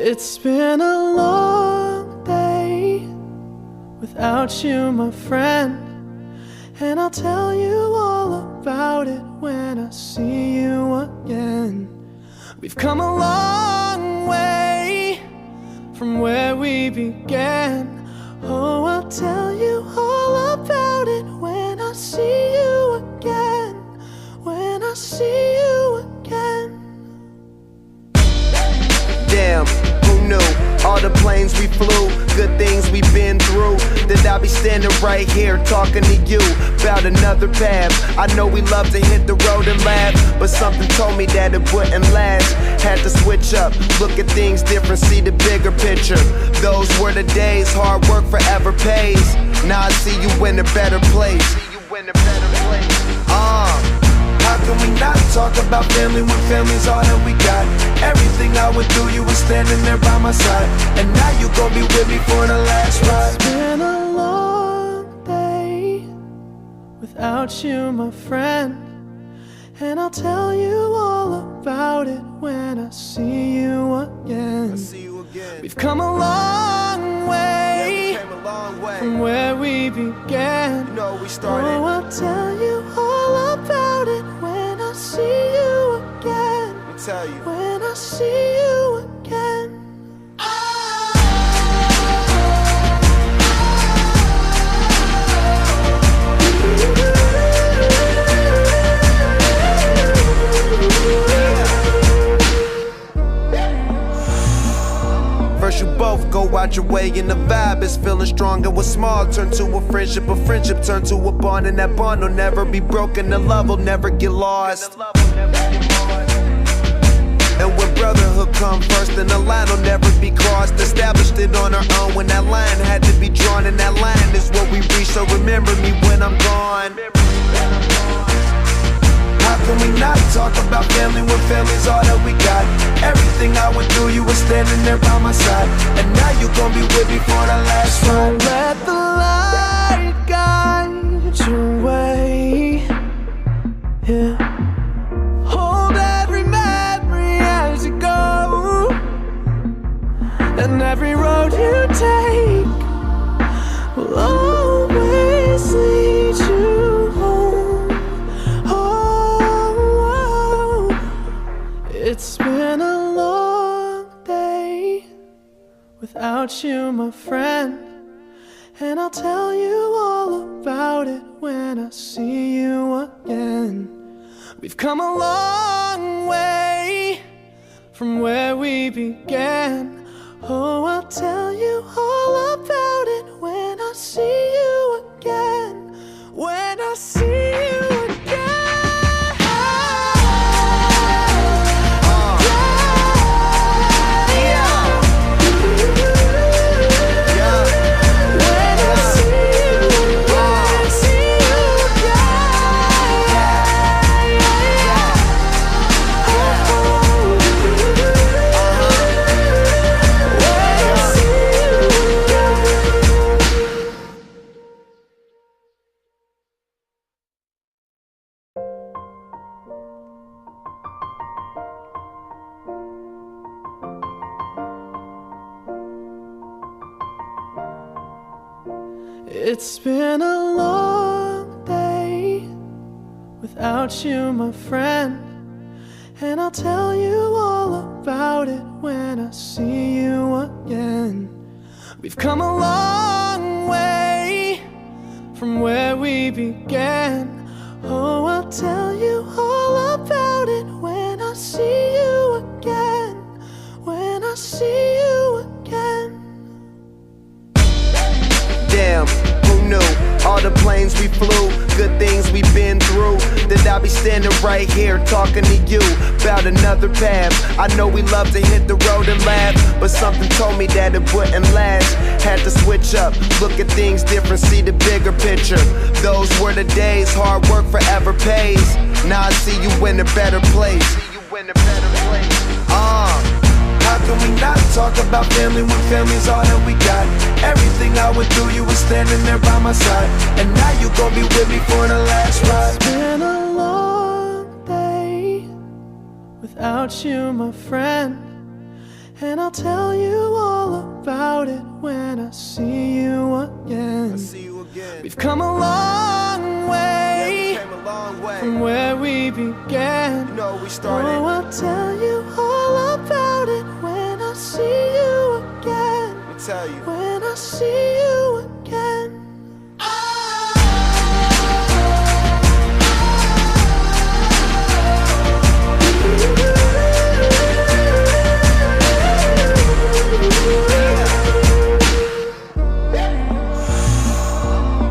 It's been a long day without you, my friend, and I'll tell you all about it when I see you again. We've come a long way from where we began. Oh, I'll tell you all about it when I see you again. When I see you again. Damn, who knew? All the planes we flew, good things we've been through, that I'll be standing right here talking to you about another path. I know we love to hit the road and laugh, but something told me that it wouldn't last. Had to switch up, look at things different, see the bigger picture. Those were the days, hard work forever pays. Now I see you in a better place. How can we not talk about family when family's all that we got? Everything I went through, you were standing there by my side, and now you gon' be with me for the last ride. It's been a long day without you, my friend, and I'll tell you all about it when I see you again. We've come a long way, from where we began. You know we started. Oh, I'll tell you all about it when I see you again. I'll tell you. When I see you again. First you both go out your way and the vibe is feeling strong, and what's small turn to a friendship turn to a bond, and that bond will never be broken, the love will never get lost. And when brotherhood come first, then the line will never be crossed. Established it on our own when that line had to be drawn, and that line is what we reach, so remember me when I'm gone. How can we not talk about family when family's all that we got? Everything I went through, you were standing there by my side, and now you gon' be with me for the last ride. Let the light guide your way. Yeah. Hold every memory as you go, and every road you take will always lead you home. Oh, it's been a long day without you, my friend, and I'll tell you all about it when I see you again. We've come a long way from where we began. Oh, I'll tell you all about it when I see you again. When I see you again. It's been a long day without you, my friend, and I'll tell you all about it when I see you again. We've come a long way from where we began. Oh, I'll tell you all about it when I see you again. When I see you again. Damn, who knew? All the planes we flew, good things we've been through, that I'll be standing right here talking to you about another path. I know we love to hit the road and laugh, but something told me that it wouldn't last. Had to switch up, look at things different, see the bigger picture. Those were the days, hard work forever pays. Now I see you in a better place. How can we not talk about family when family's all that we got? Everything I went through, you were standing there by my side, and now you gon' be with me for the last ride. It's been a long day without you, my friend, And I'll tell you all about it when I see you again. We've come a long way, from where we began. You know we started. Oh, I'll tell you all about it when I see you again. Let me tell you. When I see you again.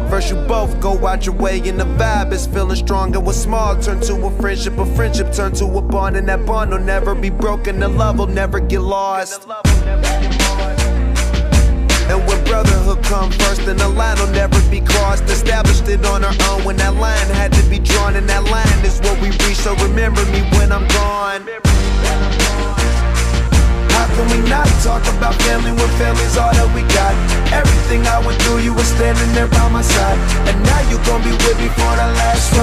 First you both go out your way and the vibe is feeling strong. And what's small turn to a friendship turn to a bond. And that bond will never be broken, the love will never get lost. And when brotherhood come first, then the line will never be crossed. Established it on our own when that line had to be drawn. And that line is what we reach, so remember me when I'm gone. How can we not talk about family when family's all that we got? Everything I went through, you were standing there by my side. And now you gon' be with me for the last